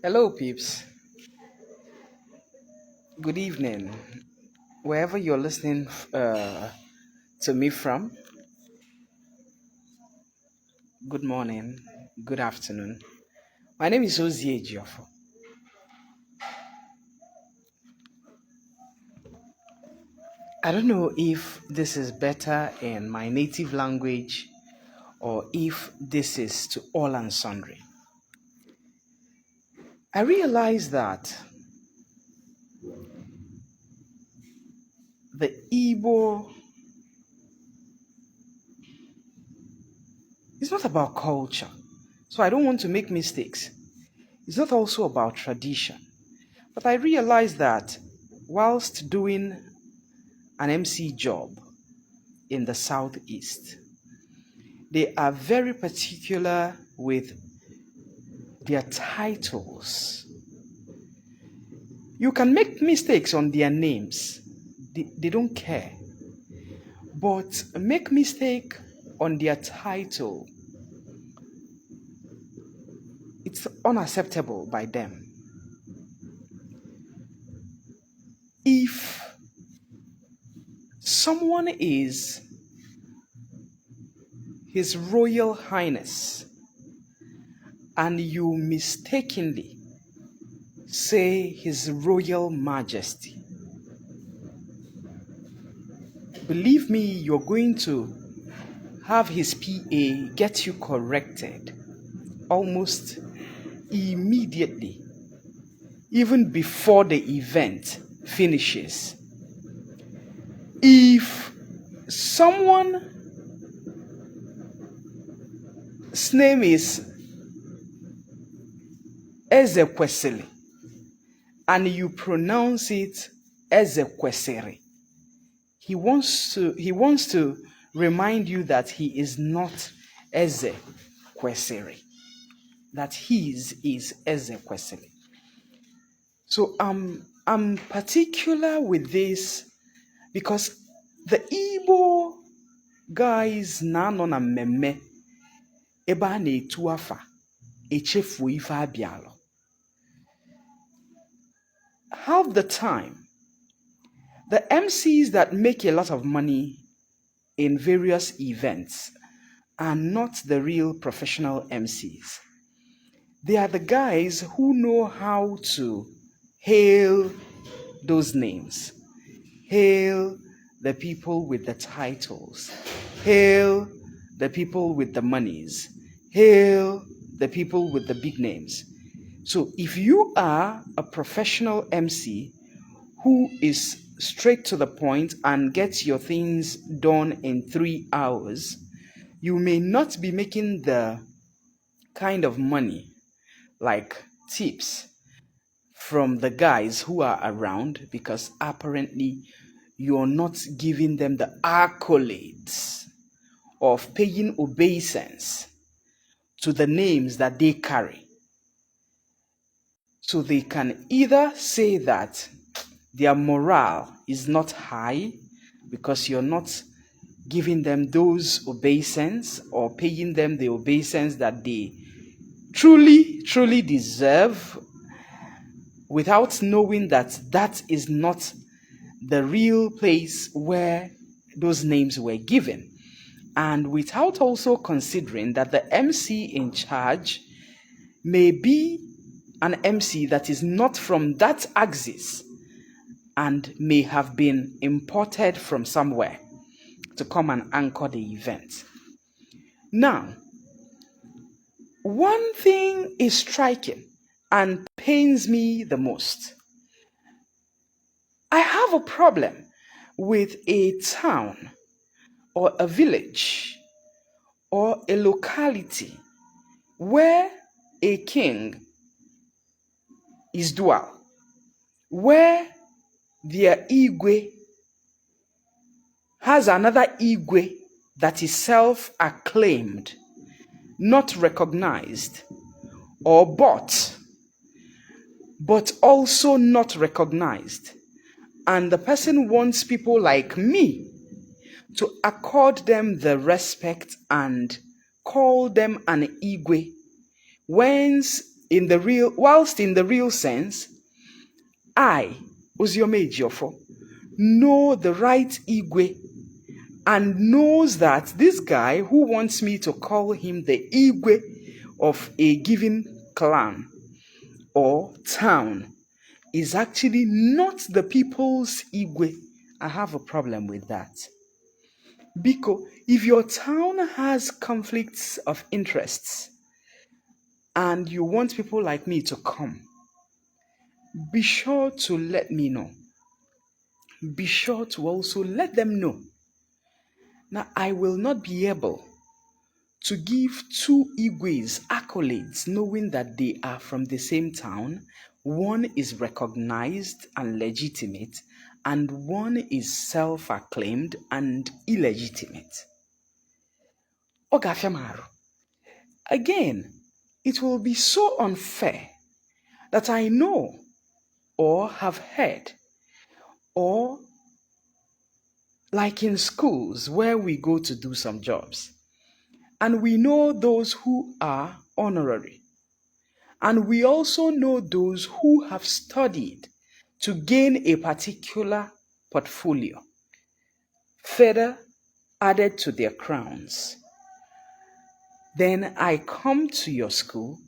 Hello, peeps. Good evening. Wherever you're listening to me from, good morning, good afternoon. My name is Ozie Jiofo. I don't know if this is better in my native language or if this is to all and sundry. I realize that the Igbo is not about culture, so I don't want to make mistakes. It's not also about tradition. But I realize that whilst doing an MC job in the Southeast, they are very particular with their titles. You can make mistakes on their names, they don't care. But make mistake on their title, it's unacceptable by them. If someone is His Royal Highness and you mistakenly say His Royal Majesty, believe me, you're going to have his PA get you corrected almost immediately, even before the event finishes. If someone's name is Ezekwesili and you pronounce it Ezekwesiri, he wants to remind you that he is not Ezekwesiri, that his is Ezekwesili. So I'm particular with this because the Igbo guys na no na mmemme ebe a na-etu afa echefu ife abịalụ. Half the time, the MCs that make a lot of money in various events are not the real professional MCs. They are the guys who know how to hail those names, hail the people with the titles, hail the people with the monies, hail the people with the big names. So if you are a professional MC who is straight to the point and gets your things done in 3 hours, you may not be making the kind of money like tips from the guys who are around, because apparently you're not giving them the accolades of paying obeisance to the names that they carry. So they can either say that their morale is not high because you're not giving them those obeisance or paying them the obeisance that they truly deserve, without knowing that that is not the real place where those names were given, and without also considering that the MC in charge may be an MC that is not from that axis and may have been imported from somewhere to come and anchor the event. Now, one thing is striking and pains me the most. I have a problem with a town or a village or a locality where a king is dual, where their Igwe has another Igwe that is self-acclaimed, not recognized or bought, but also not recognized. And the person wants people like me to accord them the respect and call them an Igwe, whence whilst in the real sense, I, Oziome Ejiofor, know the right Igwe and knows that this guy who wants me to call him the Igwe of a given clan or town is actually not the people's Igwe. I have a problem with that. Because if your town has conflicts of interests and you want people like me to come, be sure to let me know. Be sure to also let them know. Now, I will not be able to give two Igwes accolades knowing that they are from the same town. One is recognized and legitimate, and one is self-acclaimed and illegitimate. Ogafiamaru. Again, it will be so unfair that I know or have heard, or like in schools where we go to do some jobs, and we know those who are honorary, and we also know those who have studied to gain a particular portfolio, further added to their crowns. Then I come to your school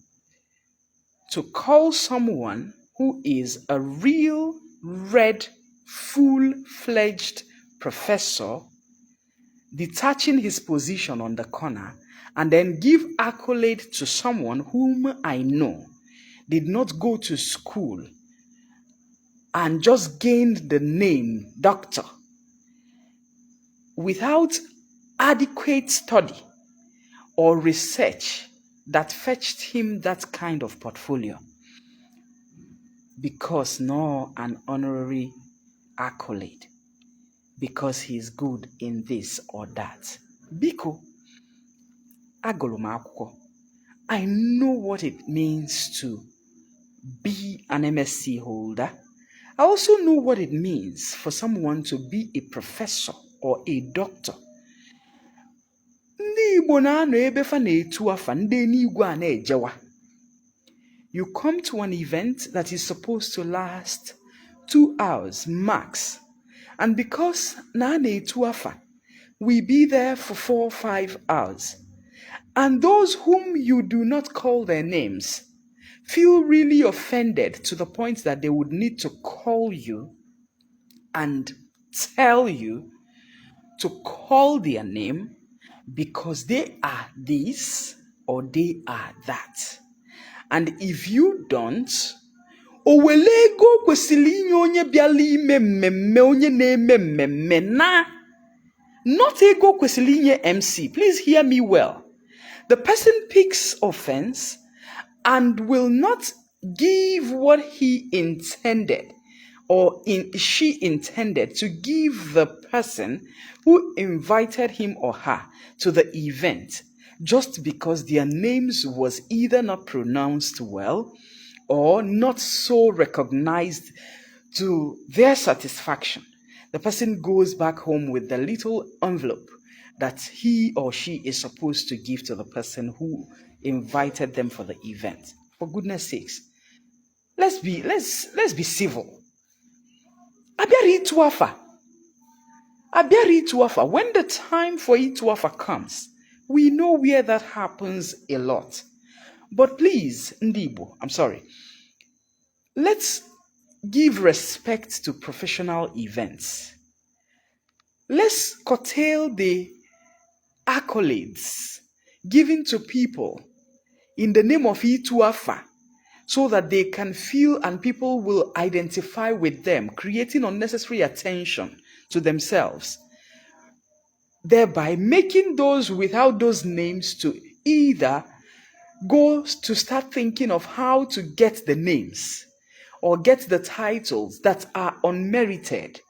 to call someone who is a real red, full-fledged professor, detaching his position on the corner, and then give accolade to someone whom I know did not go to school and just gained the name doctor without adequate study or research that fetched him that kind of portfolio, because no an honorary accolade, because he's good in this or that. Biko, agolomakuko. I know what it means to be an MSc holder. I also know what it means for someone to be a professor or a doctor. You come to an event that is supposed to last 2 hours max, and because we be there for 4 or 5 hours, and those whom you do not call their names feel really offended to the point that they would need to call you and tell you to call their name because they are this or they are that. And if you don't, owelego kwesili inye onye biala ime mmemme onye na-eme mmemme na, not ego kwesili inye MC. Please hear me well. The person picks offense and will not give what he intended or she intended to give the person who invited him or her to the event, just because their names was either not pronounced well or not so recognized to their satisfaction. The person goes back home with the little envelope that he or she is supposed to give to the person who invited them for the event. For goodness sakes, let's be civil. Abiari Ituafa. When the time for Ituafa comes, we know where that happens a lot. But please, Ndibo, I'm sorry. Let's give respect to professional events. Let's curtail the accolades given to people in the name of Ituafa so that they can feel and people will identify with them, creating unnecessary attention to themselves, thereby making those without those names to either go to start thinking of how to get the names or get the titles that are unmerited,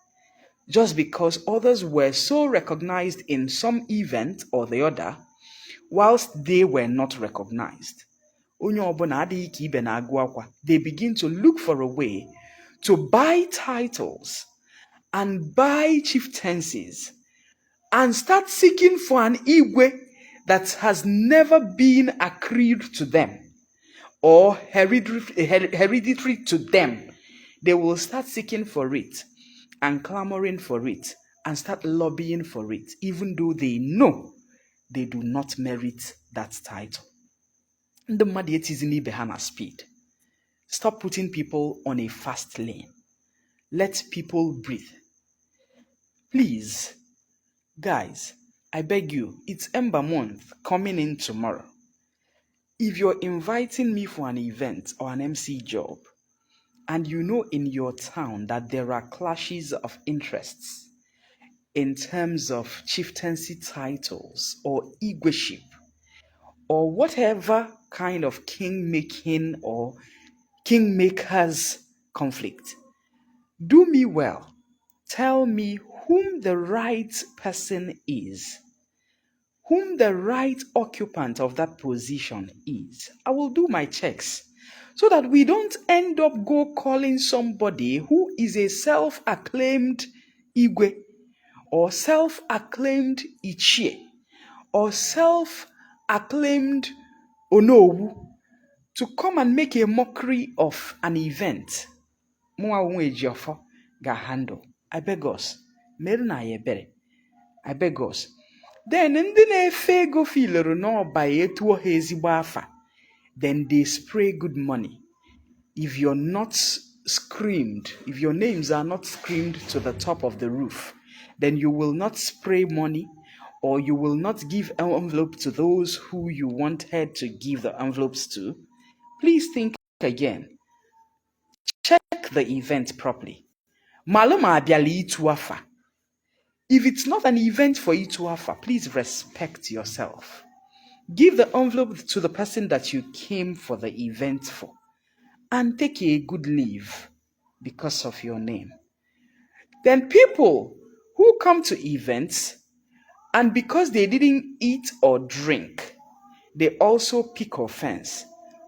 just because others were so recognized in some event or the other, whilst they were not recognized. They begin to look for a way to buy titles and buy chieftaincies and start seeking for an Igwe that has never been accrued to them, or hereditary to them, they will start seeking for it and clamoring for it and start lobbying for it, even though they know they do not merit that title. The mmadụ is ibe ha na speed. Stop putting people on a fast lane. Let people breathe. Please, guys, I beg you, it's Ember month coming in tomorrow. If you're inviting me for an event or an MC job, and you know in your town that there are clashes of interests in terms of chieftaincy titles or Igweship or whatever kind of king-making or kingmakers conflict, do me well. Tell me whom the right person is, whom the right occupant of that position is. I will do my checks so that we don't end up calling somebody who is a self-acclaimed Igwe or self-acclaimed Ichie or self-acclaimed Onowu to come and make a mockery of an event. Ga handle. I beg us. I beg us. Then ndị na-efe ego filere n'ọba etuo ha ezigbo afa, then they spray good money. If you're not screamed, if your names are not screamed to the top of the roof, then you will not spray money, or you will not give an envelope to those who you wanted to give the envelopes to. Please think again. Check the event properly. Maluma abiali itu afa. If it's not an event for you to offer, please respect yourself. Give the envelope to the person that you came for the event for and take a good leave because of your name. Then people who come to events and because they didn't eat or drink, they also pick offense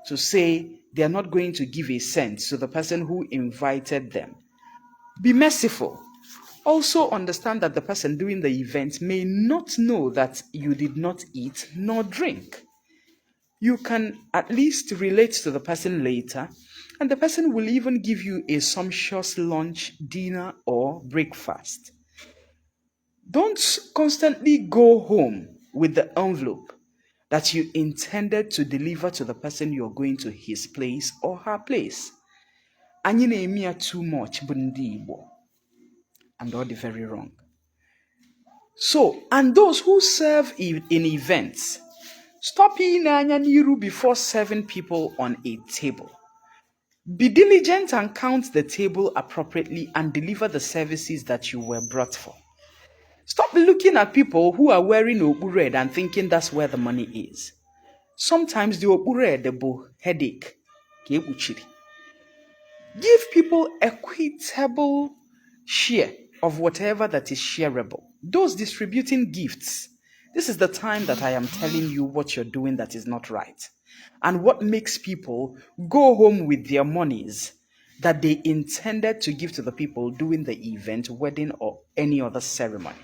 to say they are not going to give a cent to the person who invited them. Be merciful. Also understand that the person doing the event may not know that you did not eat nor drink. You can at least relate to the person later, and the person will even give you a sumptuous lunch, dinner, or breakfast. Don't constantly go home with the envelope that you intended to deliver to the person you're going to his place or her place. Anyị na-eme ya too much bụ ndị Igbo. And all the very wrong. So, and those who serve in events, stop in niru before serving people on a table. Be diligent and count the table appropriately and deliver the services that you were brought for. Stop looking at people who are wearing obu red and thinking that's where the money is. Sometimes the obu red bụ headache. Give people equitable share of whatever that is shareable. Those distributing gifts, this is the time that I am telling you what you're doing that is not right. And what makes people go home with their monies that they intended to give to the people doing the event, wedding, or any other ceremony.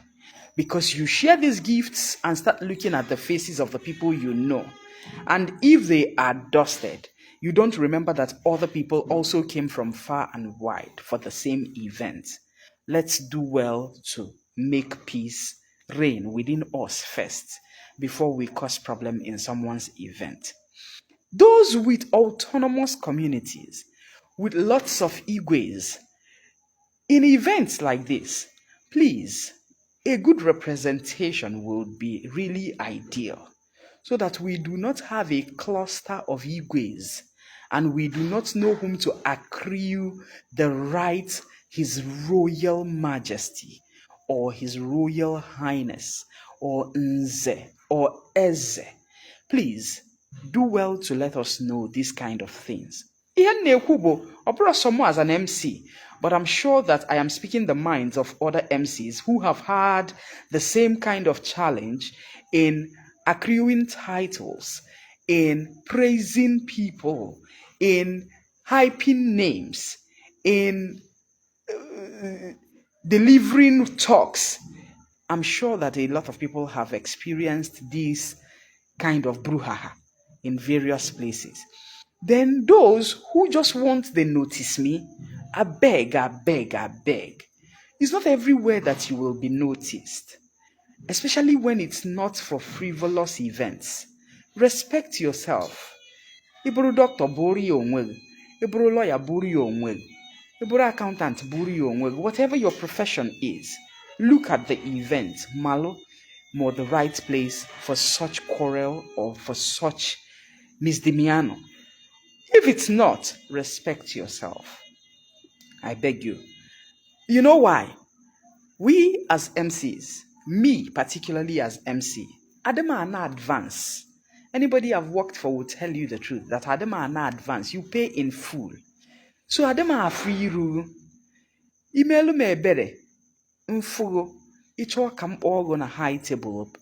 Because you share these gifts and start looking at the faces of the people you know. And if they are dusted, you don't remember that other people also came from far and wide for the same event. Let's do well to make peace reign within us first before we cause problem in someone's event. Those with autonomous communities, with lots of Igwes, in events like this, please, a good representation would be really ideal so that we do not have a cluster of Igwes and we do not know whom to accrue the right His Royal Majesty or His Royal Highness or Nze or Eze. Please do well to let us know these kind of things. As an MC, but I'm sure that I am speaking the minds of other MCs who have had the same kind of challenge in accruing titles, in praising people, in hyping names, in delivering talks. I'm sure that a lot of people have experienced this kind of brouhaha in various places. Then those who just want they notice me, I beg, I beg, I beg. It's not everywhere that you will be noticed, especially when it's not for frivolous events. Respect yourself. Iburu doctor buru ya onwe gị. Iburu lawyer buru ya onwe gị. Iburu accountant buru ya onwe gị. Whatever your profession is, look at the event, malo, more the right place for such quarrel or for such misdemeanor. If it's not, respect yourself. I beg you. You know why? We as MCs, me particularly as MC, Adema are not advance. Anybody I've worked for will tell you the truth that Adema are not advance. You pay in full. So Adema are free rule. Email me bere. Mfugo. Icho kam all on a high table up.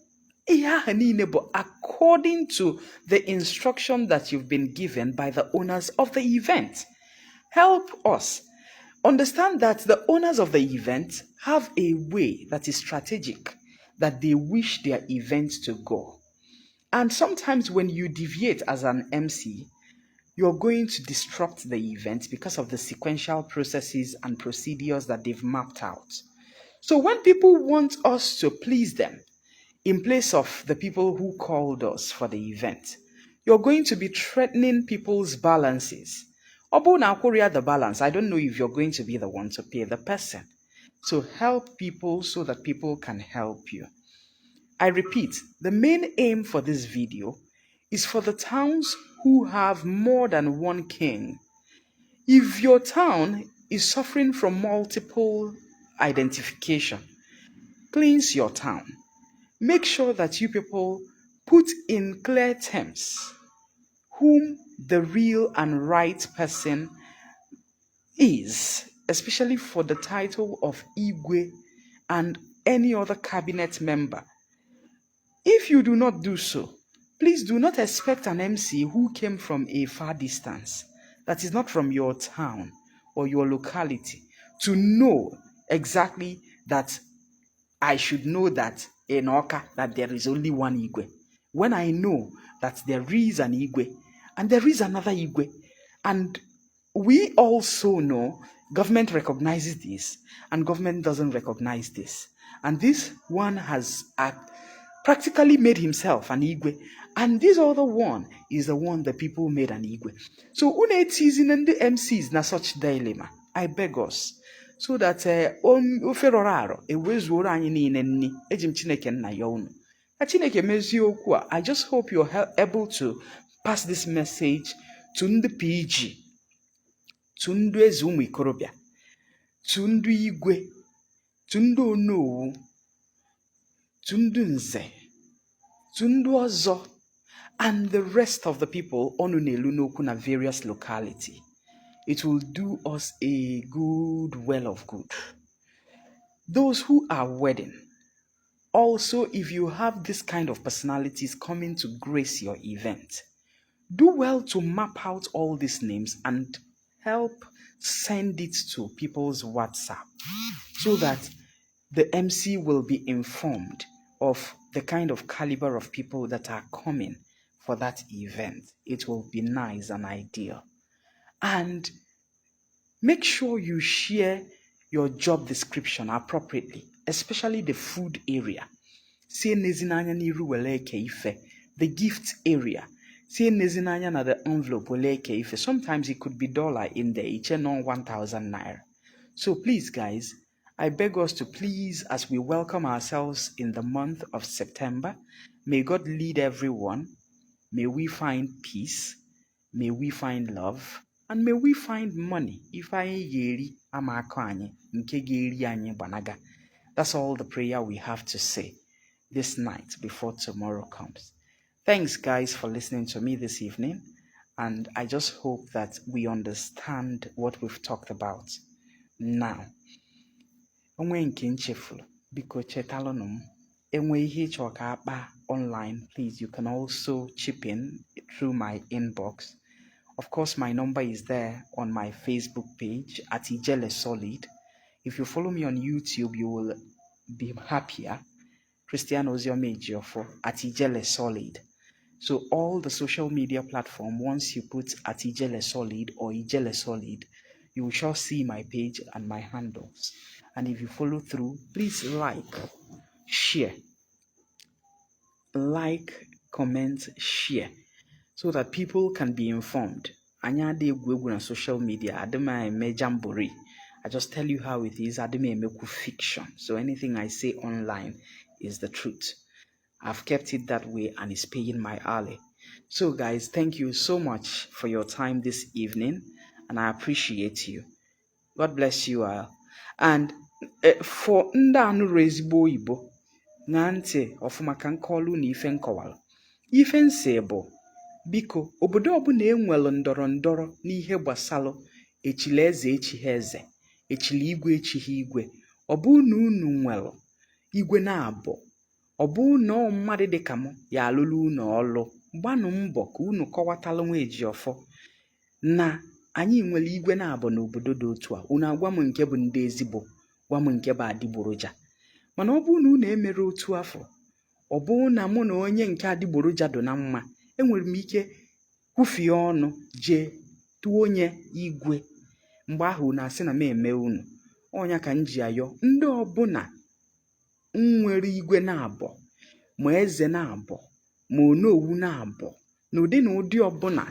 According to the instruction that you've been given by the owners of the event. Help us understand that the owners of the event have a way that is strategic that they wish their event to go. And sometimes when you deviate as an MC, you're going to disrupt the event because of the sequential processes and procedures that they've mapped out. So when people want us to please them, in place of the people who called us for the event, you're going to be threatening people's balances. Obo na korea the balance. I don't know if you're going to be the one to pay the person. So help people so that people can help you. I repeat, the main aim for this video is for the towns who have more than one king. If your town is suffering from multiple identification, cleanse your town. Make sure that you people put in clear terms whom the real and right person is, especially for the title of Igwe and any other cabinet member. If you do not do so, please do not expect an MC who came from a far distance, that is not from your town or your locality, to know exactly that I should know that in Oka that there is only one Igwe. When I know that there is an Igwe and there is another Igwe, and we also know government recognizes this and government doesn't recognize this. And this one has practically made himself an Igwe, and this other one is the one the people made an Igwe. So une teasing and the MCs na such dilemma. I beg us, so that oferoraro ewezuoro anyị niile nni ejim Chineke nna ya unu. Chineke mezie okwu a. I just hope you're able to pass this message to ndị PG, to ndị eze ụmụ ikorobịa, to ndị igwe, to ndị onowu, to ndị nze, to ndị ọzọ, and the rest of the people onu na-elu n'okwu na various locality. It will do us a good well of good. Those who are wedding, also if you have this kind of personalities coming to grace your event, do well to map out all these names and help send it to people's WhatsApp so that the MC will be informed of the kind of caliber of people that are coming for that event. It will be nice and ideal. And make sure you share your job description appropriately, especially the food area. The gift area. The envelope. Sometimes it could be dollar in there. It's non 1,000 naira. So please, guys, I beg us to please, as we welcome ourselves in the month of September, may God lead everyone. May we find peace. May we find love. And may we find money. That's all the prayer we have to say this night before tomorrow comes. Thanks, guys, for listening to me this evening. And I just hope that we understand what we've talked about now. Online, please, you can also chip in through my inbox. Of course, my number is there on my Facebook page at Ijele Solid. If you follow me on YouTube, you will be happier. Christian Oziome Ejiofor at Ijele Solid. So all the social media platform, once you put at Ijele Solid or Ijele Solid, you shall see my page and my handles. And if you follow through, please share, comment, share, so that people can be informed. Anya de egwu na social media, adema eme jamboree. I just tell you how it is. Adema emeku fiction. So anything I say online is the truth. I've kept it that way and it's paying my alley. So guys, thank you so much for your time this evening and I appreciate you. God bless you all. And for ndị anụrụ ezigbo Igbo na ntị ọfụma ka nkọlụ na ife nkọwalụ. Ife nsi bụ biko obodo ọbụla enwelụ ndọrọ ndọrọ n'ihe gbasalụ echili eze echighị eze, echili igwe echighị igwe, ọ bụ na unu nwelụ igwe na-abụ, ọ bụ na mmadụ dịka m ya alụlụ unu ọlụ, gbanụ mbọ ka unu kọwatalụ nwa Ejiofọ na anyị nwere igwe na-abụ n'obodo dị otu a. Unu agwa m nke bụ ndị ezigbo, gwa m nke bụ adịgboroja. Mana ọ bụ na unu emere otu afọ, ọ bụ na mụ na onye nke adịgboroja do na mma, enwere m ike kwufie ọnụ jee tụọ onye igwe. Mgbe ahụ unu asị na m eme unu. Ọnya ka m ji ayọ ndị ọbụla nwere igwe na-abọ, ma eze na-abọ, ma onowu na-abọ, n'ụdị na ụdị ọbụla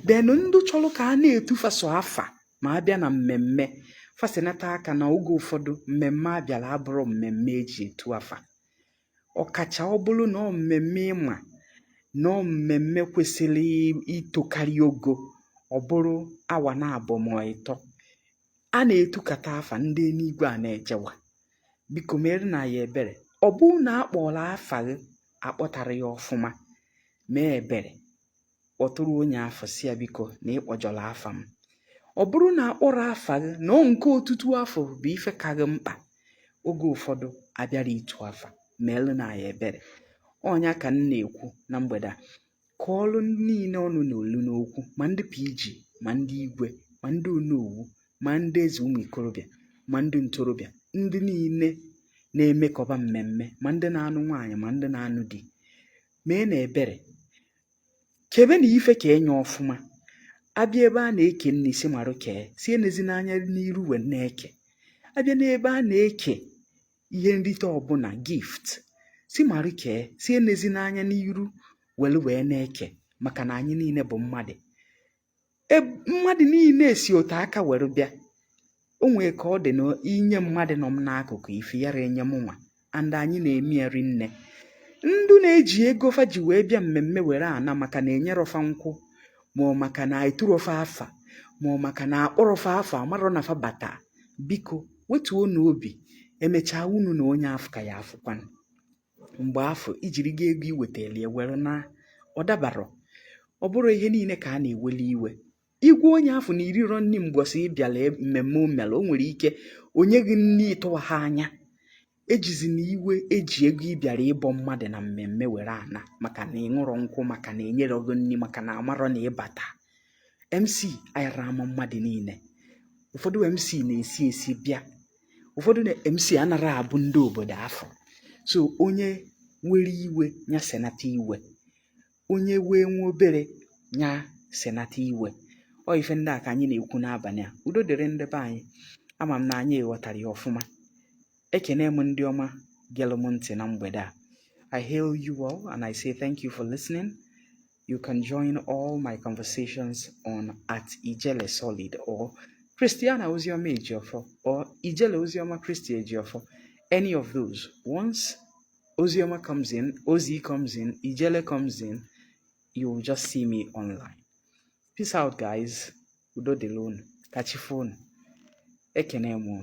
denụ ndụ chọrọ ka a na-etufaso afa ma abịa na mmemme fasinata aka na oge ụfọdụ mmemme abịala abụrụ mmemme eji etu afa. Ọkacha ọ bụrụ na ọ mmemme ịma na ọ mmemme kwesịrị itokarị ogo, ọ bụrụ awa na-abọ ma ịtọ, a na-etukata afa ndị n'igwe a na-ejewa. Biko mere na ya ebere, ọ bụ na akpọrọ afa gị akpọtara ya ọfụma, mee ebere kpọtụrụ onye afọ si ya biko na ịkpọjọrọ afa m. Ọ bụrụ na akpọrọ afa gị na ọ nke ọtụtụ afọ bụ ife ka gị mkpa, oge ụfọdụ abịara itu afa, meelu na ya ebere. Ọnya ka m na-ekwu na mgbede a, ka ọlụ niile ọnụ na olu n'okwu, ma ndị PG, ma ndị igwe, ma ndị onowu, ma ndị eze ụmụ ikorobịa, ma ndị ntorobịa, ndị niile na-emekọba mmemme, ma ndị na-anụ nwaanyị, ma ndị na-anụ di, mee na ebere kebe na ife ka enye ọfụma. Abịa ebe a na-eke nne isi marụ kee, si enezi n'anya n'iru wee na-eke. Abịa n'ebe a na-eke ihe nrite ọbụla gift, si marụ kee, si enezi n'anya n'iru wee na-eke, maka na anyị niile bụ mmadụ. Mmadụ niile si otu aka were bịa. O nwee ka ọ dị na inye mmadụ nọ m n'akụkụ ife yara enye m nwa, and anyị na-eme eri nne. Ndụ na-eji ego fa ji wee bịa mmemme were ana maka na enyerofa nkwụ, ma ọ maka na eturofa afa, ma ọ maka na akpọrọfa afa amarọ na fa bata. Biko wetuo n'obi, emechaa unu na onye afọ ka ya afụkwanụ. Mgbe afọ ijiri ga ego iwetali were na ọ dabarọ. Ọ bụrụ ihe niile ka a na-eweli iwe. Igwe onye afọ na iriro nni mgbosi ịbịala mmemme omela, o nwere ike onye gị nni ịtụwa ha anya. Ejizi na iwe eji ego ịbịara ịbọ mmadụ na mmemme were ana maka na ịṅụrọ nkwụ, maka na enyere ogo nni, maka na amarọ na ịbata. MC ayara ama mmadụ niile. Ụfọdụ MC na-esi bịa, ụfọdụ na MC anara abụ ndị obodo afọ. So onye were iwe nya senata iwe, onye wee nwe obere nya senata iwe. Ọ ife ndị a ka anyị na-ekwu n'abalị a. Udo dịrị ndị be anyị. Ama m na anyị ghọtara ya ọfụma. Ekene m ndị ọma gelụ m ntị na mgbede a. I hail you all and I say thank you for listening. You can join all my conversations on @Ijele Solid or Christiana Ozioma Ejiofọ or Ijele Ozioma Christy Ejiofọ. Any of those. Once Ozioma comes in, Ozi comes in, Ijele comes in, you will just see me online. Peace out, guys. Udo delon. Catch your phone. Ekene mo.